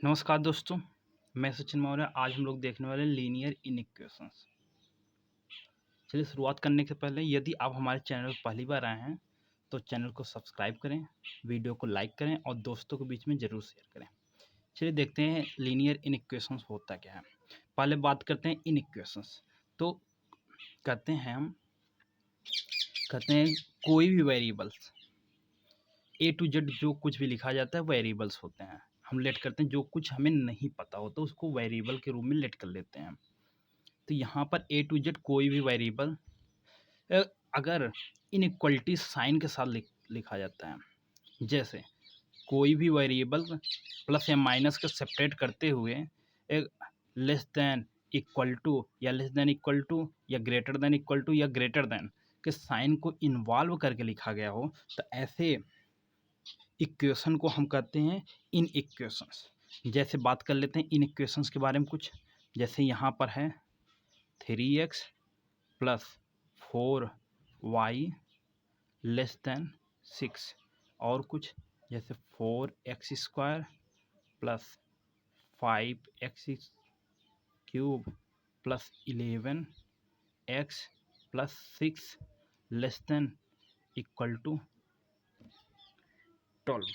नमस्कार दोस्तों, मैं सचिन मौर्य। आज हम लोग देखने वाले लीनियर इनइक्वेशंस। चलिए शुरुआत करने से पहले यदि आप हमारे चैनल पर पहली बार आए हैं तो चैनल को सब्सक्राइब करें, वीडियो को लाइक करें और दोस्तों के बीच में ज़रूर शेयर करें। चलिए देखते हैं लीनियर इनइक्वेशंस होता क्या है। पहले बात करते हैं इनइक्वेशंस। तो कहते हैं कोई भी वेरिएबल्स ए टू जेड जो कुछ भी लिखा जाता है वेरिएबल्स होते हैं। हम लेट करते हैं जो कुछ हमें नहीं पता होता उसको वेरिएबल के रूप में लेट कर लेते हैं। तो यहाँ पर ए टू जेड कोई भी वेरिएबल अगर इनइक्वलिटी साइन के साथ लिखा जाता है, जैसे कोई भी वेरिएबल प्लस या माइनस को सेपरेट करते हुए एक लेस देन इक्वल टू या लेस देन इक्वल टू या ग्रेटर देन इक्वल टू या ग्रेटर देन के साइन को इन्वॉल्व करके लिखा गया हो, तो ऐसे इक्वेशन को हम कहते हैं इन इक्वेशंस। जैसे बात कर लेते हैं इन इक्वेशंस के बारे में कुछ। जैसे यहाँ पर है 3x plus 4y less than 6, और कुछ जैसे 4x² plus 5x³ plus 11x plus 6 less than equal to 12।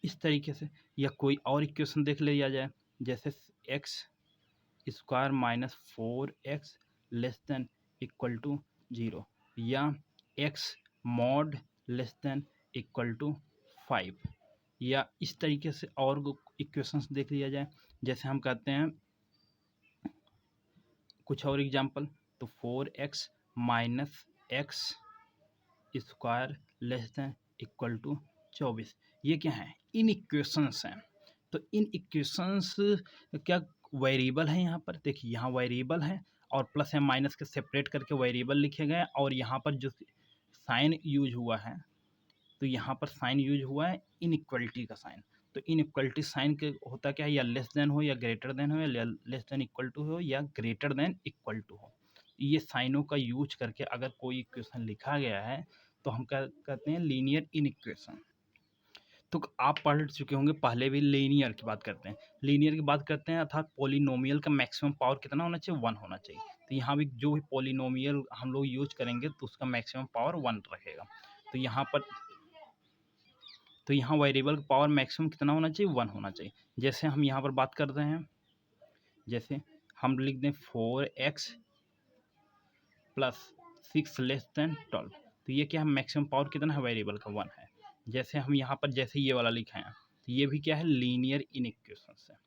इस तरीके से या कोई और इक्वेशन देख लिया जाए, जैसे x² minus 4x less than equal to 0 या x mod less than equal to 5, या इस तरीके से और इक्वेशंस देख लिया जाए। जैसे हम कहते हैं कुछ और एग्जांपल, तो 4x minus x² less than equal to 24। ये क्या है? इन इक्वेशंस हैं। तो इन इक्वेशंस क्या वेरिएबल है? यहाँ पर देखिए, यहाँ वेरिएबल है और प्लस या माइनस के सेपरेट करके वेरिएबल लिखे गए, और यहाँ पर जो साइन यूज हुआ है, तो यहाँ पर साइन यूज हुआ है इनइक्वलिटी का साइन। तो इनइक्वलिटी साइन के होता क्या है? या लेस देन हो या ग्रेटर देन हो, या लेस देन इक्वल टू हो या ग्रेटर देन इक्वल टू हो। ये साइनों का यूज करके अगर कोई इक्वेशन लिखा गया है तो हम क्या कहते हैं? Linear inequation. तो आप पढ़ चुके होंगे पहले भी। लीनियर की बात करते हैं, लीनियर की बात करते हैं अर्थात पॉलिनोमियल का मैक्सिमम पावर कितना होना चाहिए? 1 होना चाहिए। तो यहाँ भी जो भी पॉलिनोमियल हम लोग यूज करेंगे तो उसका मैक्सिमम पावर 1 रहेगा। तो यहाँ वेरिएबल का पावर मैक्सिमम कितना होना चाहिए? 1 होना चाहिए। जैसे हम यहाँ पर बात कर रहे हैं, जैसे हम लिख दें 4x प्लस 6 लेस देन 12। तो ये क्या है? मैक्सिमम पावर कितना है वेरिएबल का? 1 है। जैसे हम यहाँ पर जैसे ये वाला लिखे हैं, तो ये भी क्या है? लीनियर इनइक्वेशंस है।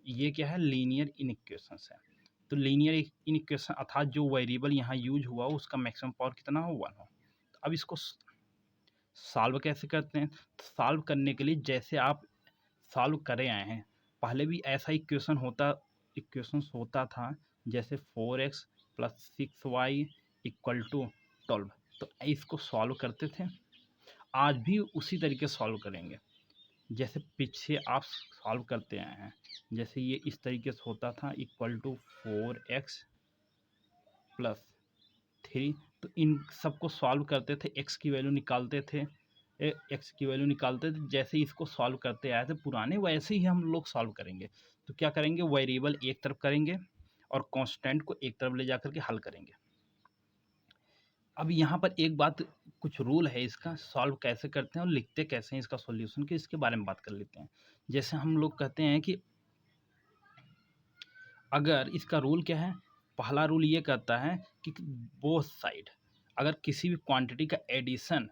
ये क्या है? लीनियर इनइक्वेशंस है। तो लीनियर इनइक्वेशन अर्थात जो वेरिएबल यहाँ यूज हुआ उसका मैक्सिमम पावर कितना हो? 1 हो। तो अब इसको सॉल्व कैसे करते हैं? तो सॉल्व करने के लिए जैसे आप सॉल्व करे आए हैं, पहले भी ऐसा इक्वेशंस होता था, जैसे 4x plus 6y equal to 12। तो इसको सॉल्व करते थे, आज भी उसी तरीके सॉल्व करेंगे जैसे पीछे आप सॉल्व करते आए हैं। जैसे ये इस तरीके से होता था, इक्वल टू 4x प्लस 3। तो इन सबको सॉल्व करते थे, x की वैल्यू निकालते थे, जैसे इसको सॉल्व करते आए थे पुराने, वैसे ही हम लोग सॉल्व करेंगे। तो क्या करेंगे? वेरिएबल एक तरफ करेंगे और कांस्टेंट को एक तरफ ले जाकर के हल करेंगे। अब यहाँ पर एक बात, कुछ रूल है इसका, सॉल्व कैसे करते हैं और लिखते कैसे हैं इसका सॉल्यूशन, कि इसके बारे में बात कर लेते हैं। जैसे हम लोग कहते हैं कि अगर इसका रूल क्या है? पहला रूल ये कहता है कि बोथ साइड, अगर किसी भी क्वांटिटी का एडिशन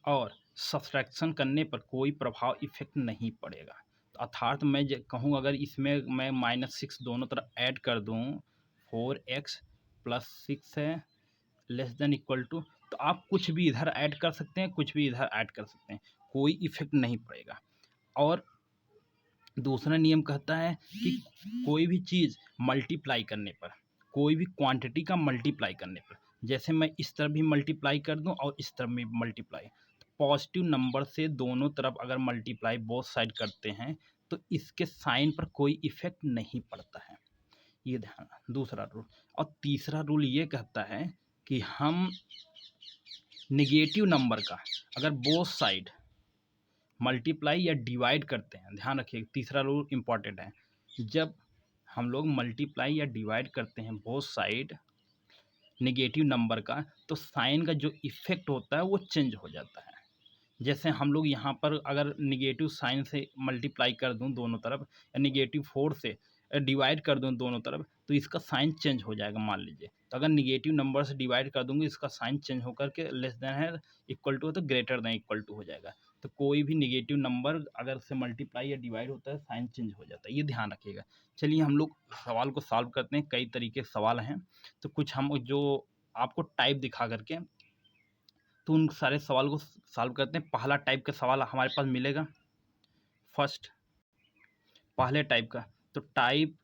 और सब्सट्रैक्शन करने पर कोई प्रभाव इफेक्ट नहीं पड़ेगा। तो अर्थात मैं कहूँ अगर इसमें मैं -6 दोनों तरफ ऐड कर दूँ, 4x प्लस 6 है लेस देन इक्वल टू, तो आप कुछ भी इधर ऐड कर सकते हैं, कुछ भी इधर ऐड कर सकते हैं, कोई इफेक्ट नहीं पड़ेगा। और दूसरा नियम कहता है कि कोई भी चीज़ मल्टीप्लाई करने पर, कोई भी क्वांटिटी का मल्टीप्लाई करने पर, जैसे मैं इस तरफ भी मल्टीप्लाई कर दूं और इस तरफ भी मल्टीप्लाई, तो पॉजिटिव नंबर से दोनों तरफ अगर मल्टीप्लाई बोथ साइड करते हैं तो इसके साइन पर कोई इफेक्ट नहीं पड़ता है। ये ध्यान, दूसरा रूल। और तीसरा रूल ये कहता है कि हम निगेटिव नंबर का अगर बोथ साइड मल्टीप्लाई या डिवाइड करते हैं, ध्यान रखिए तीसरा रूल इम्पॉर्टेंट है, जब हम लोग मल्टीप्लाई या डिवाइड करते हैं बोथ साइड नेगेटिव नंबर का, तो साइन का जो इफ़ेक्ट होता है वो चेंज हो जाता है। जैसे हम लोग यहाँ पर अगर निगेटिव साइन से मल्टीप्लाई कर दूँ दोनों तरफ, या निगेटिव 4 से डिवाइड कर दूँ दोनों तरफ, तो इसका साइन चेंज हो जाएगा। मान लीजिए तो अगर निगेटिव नंबर से डिवाइड कर दूँगी, इसका साइन चेंज होकर के लेस देन है इक्वल टू है तो ग्रेटर देन इक्वल टू हो जाएगा। तो कोई भी निगेटिव नंबर अगर से मल्टीप्लाई या डिवाइड होता है, साइन चेंज हो जाता है, ये ध्यान रखिएगा। चलिए हम लोग सवाल को सॉल्व करते हैं। कई तरीके के सवाल हैं, तो कुछ हम जो आपको टाइप दिखा करके तो उन सारे सवाल को सॉल्व करते हैं। पहला टाइप का सवाल हमारे पास मिलेगा, फर्स्ट पहले टाइप का, तो टाइप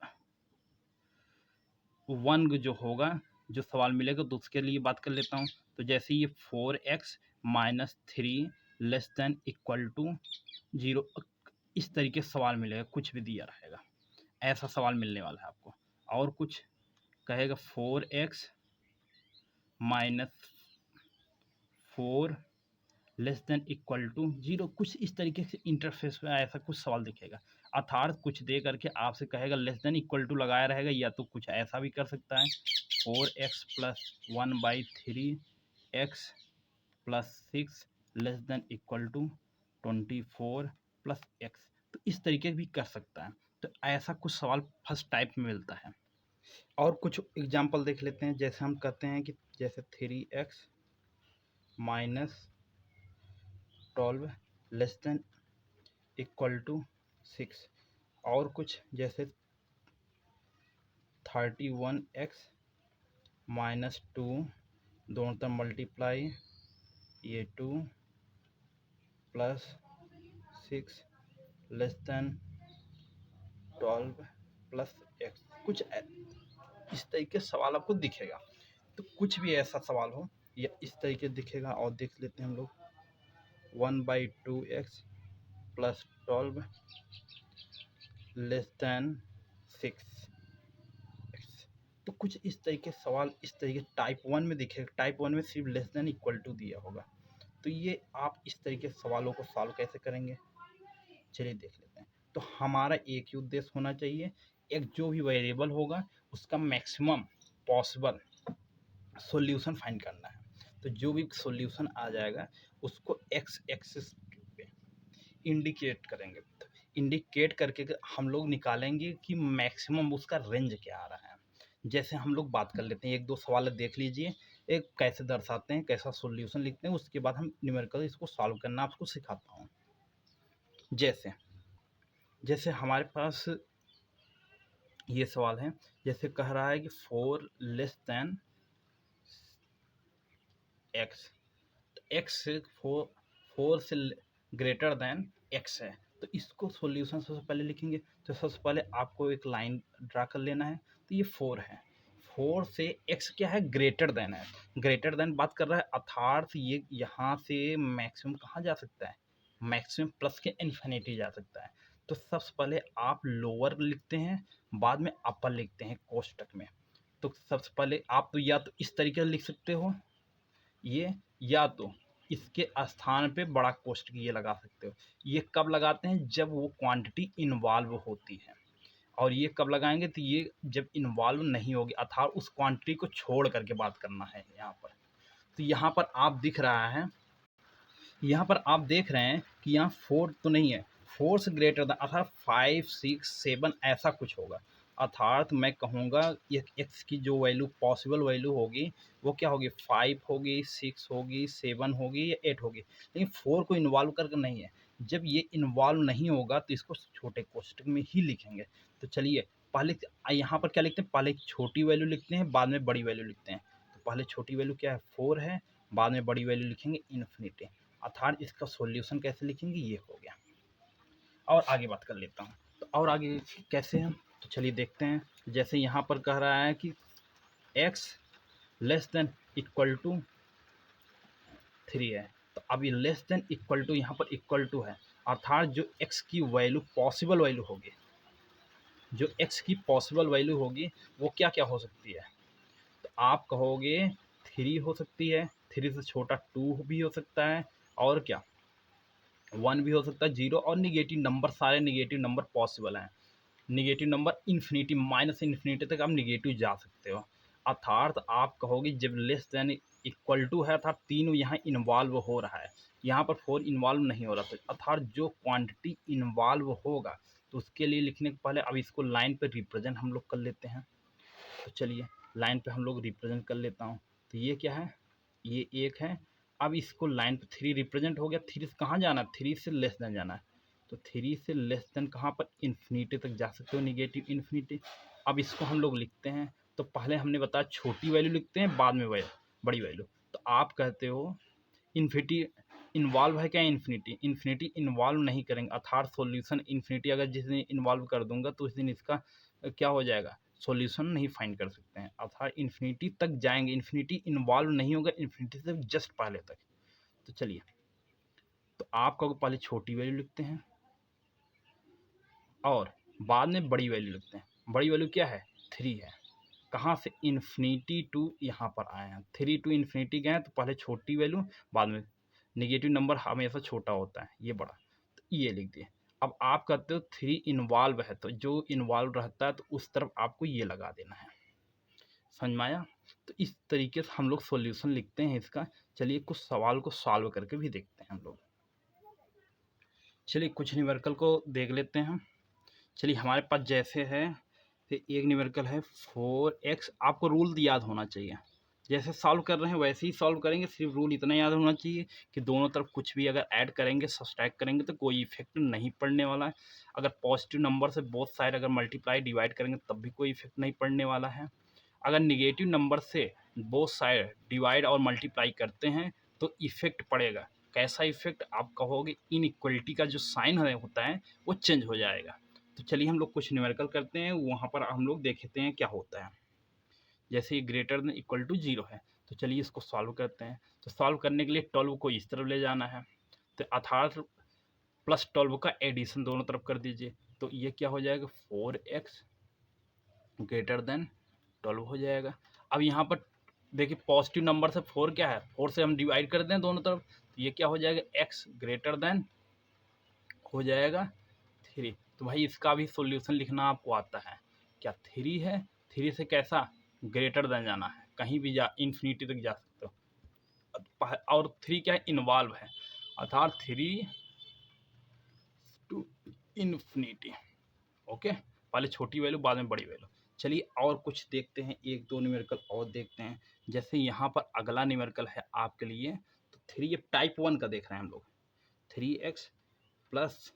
1 जो होगा, जो सवाल मिलेगा तो उसके लिए बात कर लेता हूँ। तो जैसे ये 4x minus 3 less than equal to 0, इस तरीके से सवाल मिलेगा, कुछ भी दिया रहेगा ऐसा सवाल मिलने वाला है आपको। और कुछ कहेगा 4x minus 4 less than equal to 0, कुछ इस तरीके से इंटरफेस में ऐसा कुछ सवाल दिखेगा। अर्थात कुछ दे करके आपसे कहेगा लेस देन इक्वल टू लगाया रहेगा, या तो कुछ ऐसा भी कर सकता है 4x plus 1/3 x plus 6 less than equal to 24 plus x, तो इस तरीके भी कर सकता है। तो ऐसा कुछ सवाल फर्स्ट टाइप में मिलता है। और कुछ एग्जाम्पल देख लेते हैं। जैसे हम कहते हैं कि जैसे 3x minus 12 less than equal to 6, और कुछ जैसे 31x माइनस 2, दोनों तरफ मल्टीप्लाई, ये 2 plus 6 less then 12 plus x, कुछ इस तरीके सवाल आपको दिखेगा। तो कुछ भी ऐसा सवाल हो या इस तरीके दिखेगा। और देख लेते हैं हम लोग 1/2x प्लस 12 लेस देन 6, तो कुछ इस तरीके सवाल इस तरीके टाइप 1 में दिखेगा। टाइप 1 में सिर्फ लेस देन इक्वल टू दिया होगा। तो ये आप इस तरीके सवालों को सॉल्व कैसे करेंगे, चलिए देख लेते हैं। तो हमारा एक ही उद्देश्य होना चाहिए, एक जो भी वेरिएबल होगा उसका मैक्सिमम पॉसिबल सॉल्यूशन फाइंड करना है। तो जो भी सॉल्यूशन आ जाएगा उसको एक्स एक्सिस पे इंडिकेट करेंगे। इंडिकेट करके हम लोग निकालेंगे कि मैक्सिमम उसका रेंज क्या आ रहा है। जैसे हम लोग बात कर लेते हैं, एक दो सवाल देख लीजिए, एक कैसे दर्शाते हैं, कैसा सॉल्यूशन लिखते हैं, उसके बाद हम न्यूमेरिकल इसको सॉल्व करना आपको सिखाता हूँ। जैसे जैसे हमारे पास ये सवाल है, जैसे कह रहा है कि 4 लेस देन एक्स, एक्स से 4 से ग्रेटर देन एक्स है, तो इसको सॉल्यूशन सबसे पहले लिखेंगे। तो सबसे पहले आपको एक लाइन ड्रा कर लेना है। तो ये 4 है, 4 से x क्या है, ग्रेटर देन है, ग्रेटर देन बात कर रहा है, अर्थात ये यहाँ से मैक्सिमम कहाँ जा सकता है, मैक्सिमम प्लस के इन्फिनिटी जा सकता है। तो सबसे पहले आप लोअर लिखते हैं, बाद में अपर लिखते हैं कोष्टक में। तो सबसे पहले आप तो या तो इस तरीके से लिख सकते हो ये, या तो इसके स्थान पे बड़ा कोष्टक ये लगा सकते हो। ये कब लगाते हैं, जब वो क्वांटिटी इन्वॉल्व होती है। और ये कब लगाएंगे, तो ये जब इन्वॉल्व नहीं होगी, अर्थात उस क्वांटिटी को छोड़ करके बात करना है यहाँ पर। तो यहाँ पर आप दिख रहा है, यहाँ पर आप देख रहे हैं कि यहाँ 4 तो नहीं है, 4 से ग्रेटर देन अर्थात 5 6 7 ऐसा कुछ होगा। अर्थात मैं कहूँगा एक्स की जो वैल्यू पॉसिबल वैल्यू होगी वो क्या होगी, 5 होगी, 6 होगी, 7 होगी या 8 होगी, लेकिन 4 को इन्वॉल्व करके नहीं है। जब ये इन्वॉल्व नहीं होगा तो इसको छोटे कोष्टक में ही लिखेंगे। तो चलिए पहले यहाँ पर क्या लिखते हैं, पहले छोटी वैल्यू लिखते हैं, बाद में बड़ी वैल्यू लिखते हैं। तो पहले छोटी वैल्यू क्या है, 4 है, बाद में बड़ी वैल्यू लिखेंगे इन्फिनिटी। अर्थात इसका सॉल्यूशन कैसे लिखेंगे, ये हो गया। और आगे बात कर लेता हूँ, तो और आगे कैसे हैं, तो चलिए देखते हैं। जैसे यहाँ पर कह रहा है कि x less than equal to 3 है, तो अब ये लेस देन इक्वल टू यहाँ पर इक्वल टू है, अर्थात जो x की वैल्यू पॉसिबल वैल्यू होगी, जो x की पॉसिबल वैल्यू होगी वो क्या क्या हो सकती है। तो आप कहोगे 3 हो सकती है, 3 से छोटा 2 भी हो सकता है, और क्या 1 भी हो सकता है, 0 और निगेटिव नंबर, सारे निगेटिव नंबर पॉसिबल हैं। Negative number infinity minus infinity तक आप निगेटिव जा सकते हो। अर्थात आप कहोगे जब लेस देन इक्वल टू है, अर्थात 3 यहाँ इन्वॉल्व हो रहा है, यहाँ पर 4 इन्वॉल्व नहीं हो रहा था। अर्थात जो क्वांटिटी इन्वॉल्व होगा तो उसके लिए लिखने के पहले अब इसको लाइन पर रिप्रेजेंट हम लोग कर लेते हैं। तो चलिए लाइन पे हम लोग रिप्रेजेंट कर लेता हूँ। तो ये क्या है, ये 1 है। अब इसको लाइन पे 3 रिप्रेजेंट हो गया। 3 से कहाँ जाना है, 3 से लेस देन जाना है। तो 3 से लेस देन कहाँ पर, इन्फिनिटी तक जा सकते हो, निगेटिव इन्फिनिटी। अब इसको हम लोग लिखते हैं, तो पहले हमने बताया छोटी वैल्यू लिखते हैं, बाद में बड़ी वैल्यू। तो आप कहते हो इन्फिनिटी इन्वॉल्व है क्या, इन्फिनिटी इन्फिनिटी इन्वॉल्व नहीं करेंगे, अर्थात सॉल्यूशन इन्फिनिटी अगर जिस दिन इन्वॉल्व कर दूंगा तो उस दिन इसका क्या हो जाएगा, सॉल्यूशन नहीं फाइंड कर सकते हैं। अर्थात इन्फिनिटी तक जाएंगे, इन्फिनिटी इन्वॉल्व नहीं होगा, इन्फिनिटी से जस्ट पहले तक। तो चलिए, तो आपका पहले छोटी वैल्यू लिखते हैं और बाद में बड़ी वैल्यू लिखते हैं। बड़ी वैल्यू क्या है, 3 है। कहाँ से, इन्फिनिटी टू यहाँ पर आए हैं, 3 टू इन्फिनिटी गए हैं, तो पहले छोटी वैल्यू बाद में, निगेटिव नंबर हमेशा छोटा होता है, ये बड़ा, तो ये लिख दिए। अब आप कहते हो 3 इन्वॉल्व है, तो जो इन्वॉल्व रहता है तो उस तरफ आपको ये लगा देना है। समझ में आया। तो इस तरीके से हम लोग सॉल्यूशन लिखते हैं इसका। चलिए कुछ सवाल को सॉल्व करके भी देखते हैं हम लोग। चलिए कुछ न्यूमेरिकल को देख लेते हैं। चलिए हमारे पास जैसे है, फिर एक न्यूमेरिकल है 4x। आपको रूल याद होना चाहिए, जैसे सॉल्व कर रहे हैं वैसे ही सॉल्व करेंगे। सिर्फ रूल इतना याद होना चाहिए कि दोनों तरफ कुछ भी अगर ऐड करेंगे, सब्सट्रैक्ट करेंगे तो कोई इफेक्ट नहीं पड़ने वाला है। अगर पॉजिटिव नंबर से बोथ साइड अगर मल्टीप्लाई डिवाइड करेंगे तब भी कोई इफेक्ट नहीं पड़ने वाला है। अगर निगेटिव नंबर से बोथ साइड डिवाइड और मल्टीप्लाई करते हैं तो इफेक्ट पड़ेगा। कैसा इफेक्ट, आप कहोगे इनइक्वलिटी का जो साइन होता है वो चेंज हो जाएगा। तो चलिए हम लोग कुछ न्यूमेरिकल करते हैं, वहाँ पर हम लोग देखते हैं क्या होता है। जैसे ये ग्रेटर देन इक्वल टू 0 है, तो चलिए इसको सॉल्व करते हैं। तो सॉल्व करने के लिए 12 को इस तरफ ले जाना है, तो अर्थात प्लस 12 का एडिशन दोनों तरफ कर दीजिए। तो ये क्या हो जाएगा, 4x ग्रेटर देन 12 हो जाएगा। अब यहाँ पर देखिए पॉजिटिव नंबर से 4 क्या है, 4 से हम डिवाइड कर दें दोनों तरफ, तो ये क्या हो जाएगा, x ग्रेटर देन हो जाएगा 3। तो भाई इसका भी सॉल्यूशन लिखना आपको आता है क्या, 3 है, 3 से कैसा, ग्रेटर देन जाना है, कहीं भी जा इन्फिनिटी तक जा सकते हो। और 3 क्या है, इन्वॉल्व है, अर्थात 3 टू इन्फिनिटी। ओके, पहले छोटी वैल्यू बाद में बड़ी वैल्यू। चलिए और कुछ देखते हैं, एक दो न्यूमेरिकल और देखते हैं। जैसे यहाँ पर अगला न्यूमेरिकल है आपके लिए, तो 3 ये टाइप 1 का देख रहे हैं हम लोग। 3x प्लस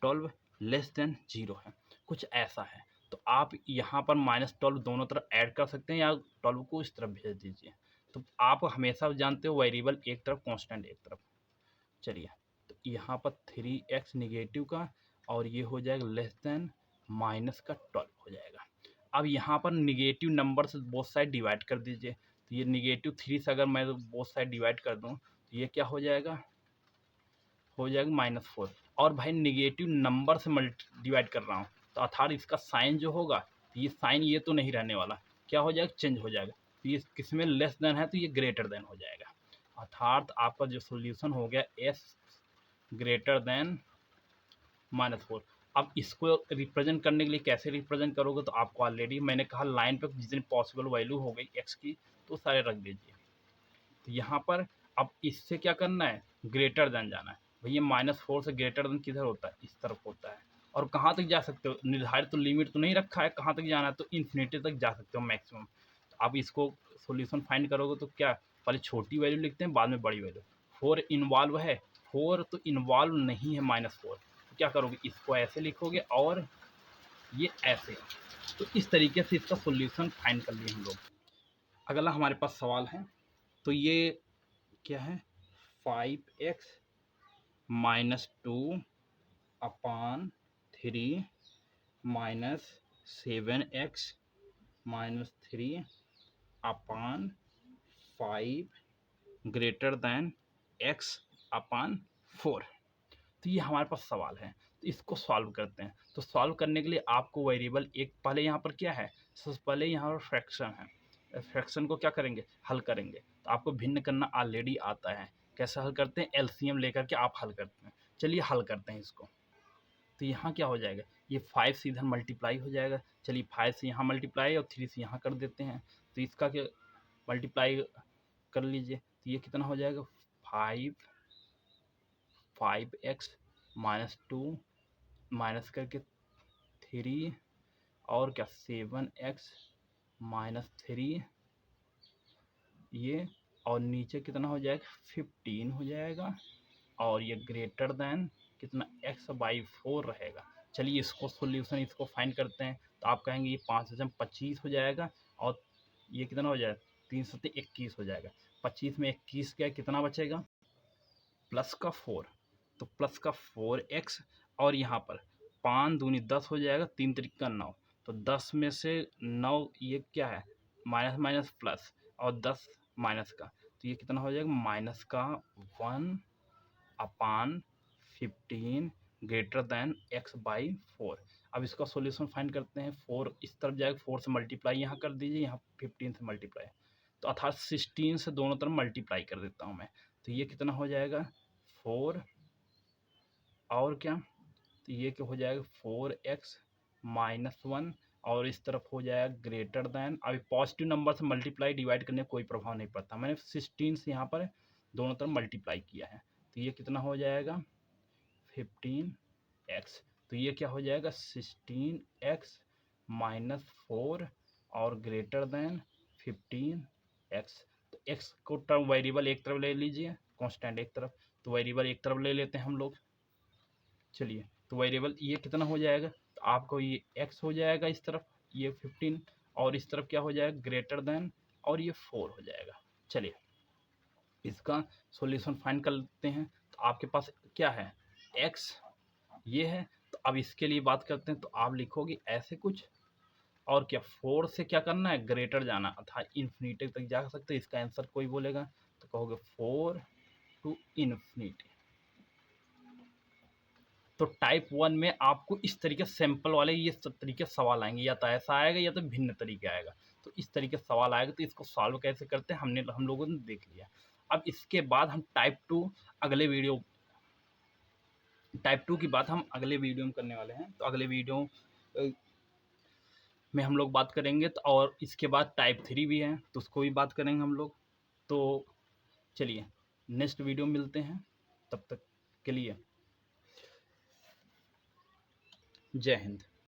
12 लेस देन 0 है, कुछ ऐसा है। तो आप यहाँ पर -12 दोनों तरफ ऐड कर सकते हैं या 12 को इस तरफ भेज दीजिए। तो आप हमेशा जानते हो वेरिएबल एक तरफ, कांस्टेंट एक तरफ। चलिए, तो यहाँ पर 3x निगेटिव का और ये हो जाएगा लेस देन माइनस का 12 हो जाएगा। अब यहाँ पर निगेटिव नंबर से बोथ साइड डिवाइड कर दीजिए। तो ये -3 से अगर मैं बोथ साइड डिवाइड कर दूँ तो ये क्या हो जाएगा, -4। और भाई निगेटिव नंबर से डिवाइड कर रहा हूँ, तो अर्थात इसका साइन जो होगा, तो ये साइन ये तो नहीं रहने वाला, क्या हो जाएगा, चेंज हो जाएगा। तो ये किस में लेस देन है, तो ये ग्रेटर देन हो जाएगा। अर्थात आपका जो सोल्यूशन हो गया s ग्रेटर देन -4। अब इसको रिप्रेजेंट करने के लिए कैसे रिप्रेजेंट करोगे, तो आपको ऑलरेडी मैंने कहा लाइन पर जितनी पॉसिबल वैल्यू हो गई x की तो सारे रख दीजिए। तो यहाँ पर अब इससे क्या करना है, ग्रेटर देन जाना है। भैया -4 से ग्रेटर देन किधर होता है, इस तरफ होता है। और कहाँ तक जा सकते हो, निर्धारित तो लिमिट तो नहीं रखा है, कहाँ तक जाना है, तो इन्फिनिटी तक जा सकते हो मैक्सिमम। तो अब इसको सॉल्यूशन फाइंड करोगे तो क्या, पहले छोटी वैल्यू लिखते हैं बाद में बड़ी वैल्यू। 4 इन्वॉल्व है, 4 तो इन्वॉल्व नहीं है -4, तो क्या करोगे, इसको ऐसे लिखोगे और ये ऐसे। तो इस तरीके से इसका सॉल्यूशन फाइंड कर लिए हम लोग। अगला हमारे पास सवाल है, तो ये क्या है, 5x -2 अपान 3 -7x -3 अपान 5 ग्रेटर दैन x अपान 4। तो ये हमारे पास सवाल है, तो इसको सॉल्व करते हैं। तो सॉल्व करने के लिए आपको वेरिएबल एक पहले यहाँ पर क्या है, सबसे पहले यहाँ पर फ्रैक्शन है, फ्रैक्शन को क्या करेंगे, हल करेंगे। तो आपको भिन्न करना ऑलरेडी आता है, कैसे हल करते हैं, एलसीएम लेकर के आप हल करते हैं। चलिए हल करते हैं इसको। तो यहाँ क्या हो जाएगा, ये 5 से इधर मल्टीप्लाई हो जाएगा। चलिए 5 से यहाँ मल्टीप्लाई और 3 से यहाँ कर देते हैं। तो इसका क्या मल्टीप्लाई कर लीजिए, तो ये कितना हो जाएगा, 5x माइनस 2 माइनस करके 3 और क्या 7x माइनस 3, ये और नीचे कितना हो जाएगा 15 हो जाएगा, और ये ग्रेटर देन कितना x/4 रहेगा। चलिए इसको सॉल्यूशन इसको फाइंड करते हैं। तो आप कहेंगे ये 5 से 25 हो जाएगा, और ये कितना हो जाएगा 3 से 21 हो जाएगा। 25 में 21 क्या कितना बचेगा, प्लस का 4, तो प्लस का 4x, और यहाँ पर 5 दूनी 10 हो जाएगा, 3 त्रिका 9, तो 10 में से 9 ये क्या है माइनस माइनस प्लस, और 10 माइनस का, तो ये कितना हो जाएगा माइनस का 1/15 ग्रेटर देन x/4। अब इसका सॉल्यूशन फाइंड करते हैं। 4 इस तरफ जाएगा, 4 से मल्टीप्लाई यहाँ कर दीजिए, यहाँ 15 से मल्टीप्लाई, तो अर्थात 16 से दोनों तरफ मल्टीप्लाई कर देता हूँ मैं। तो ये कितना हो जाएगा 4 और क्या, तो ये क्या हो जाएगा 4x माइनस 1, और इस तरफ हो जाएगा ग्रेटर देन। अभी पॉजिटिव नंबर से मल्टीप्लाई डिवाइड करने का कोई प्रभाव नहीं पड़ता, मैंने 16 से यहाँ पर दोनों तरफ मल्टीप्लाई किया है। तो ये कितना हो जाएगा 15x, तो ये क्या हो जाएगा 16x माइनस 4 और ग्रेटर देन 15x। तो x को टर्म वेरिएबल एक तरफ ले लीजिए, कांस्टेंट एक तरफ, तो वेरिएबल एक तरफ ले लेते हैं हम लोग। चलिए तो वेरिएबल ये कितना हो जाएगा, तो आपको ये x हो जाएगा इस तरफ ये 15, और इस तरफ क्या हो जाएगा ग्रेटर देन, और ये 4 हो जाएगा। चलिए इसका सॉल्यूशन फाइंड कर लेते हैं। तो आपके पास क्या है x ये है, तो अब इसके लिए बात करते हैं। तो आप लिखोगे ऐसे कुछ, और क्या 4 से क्या करना है ग्रेटर जाना, अर्थात इन्फिनिटी तक जा सकते हैं। इसका आंसर कोई बोलेगा तो कहोगे 4 टू इन्फिनिटी। तो टाइप 1 में आपको इस तरीके सैंपल वाले ये सब तरीके सवाल आएंगे, या तो ऐसा आएगा या तो भिन्न तरीके आएगा। तो इस तरीके सवाल आएगा, तो इसको सॉल्व कैसे करते हैं हम लोगों ने देख लिया। अब इसके बाद हम टाइप 2 की बात हम अगले वीडियो में करने वाले हैं। तो अगले वीडियो में हम लोग बात करेंगे। तो और इसके बाद टाइप 3 भी है, तो उसको भी बात करेंगे हम लोग। तो चलिए नेक्स्ट वीडियो में मिलते हैं, तब तक के लिए जय हिंद।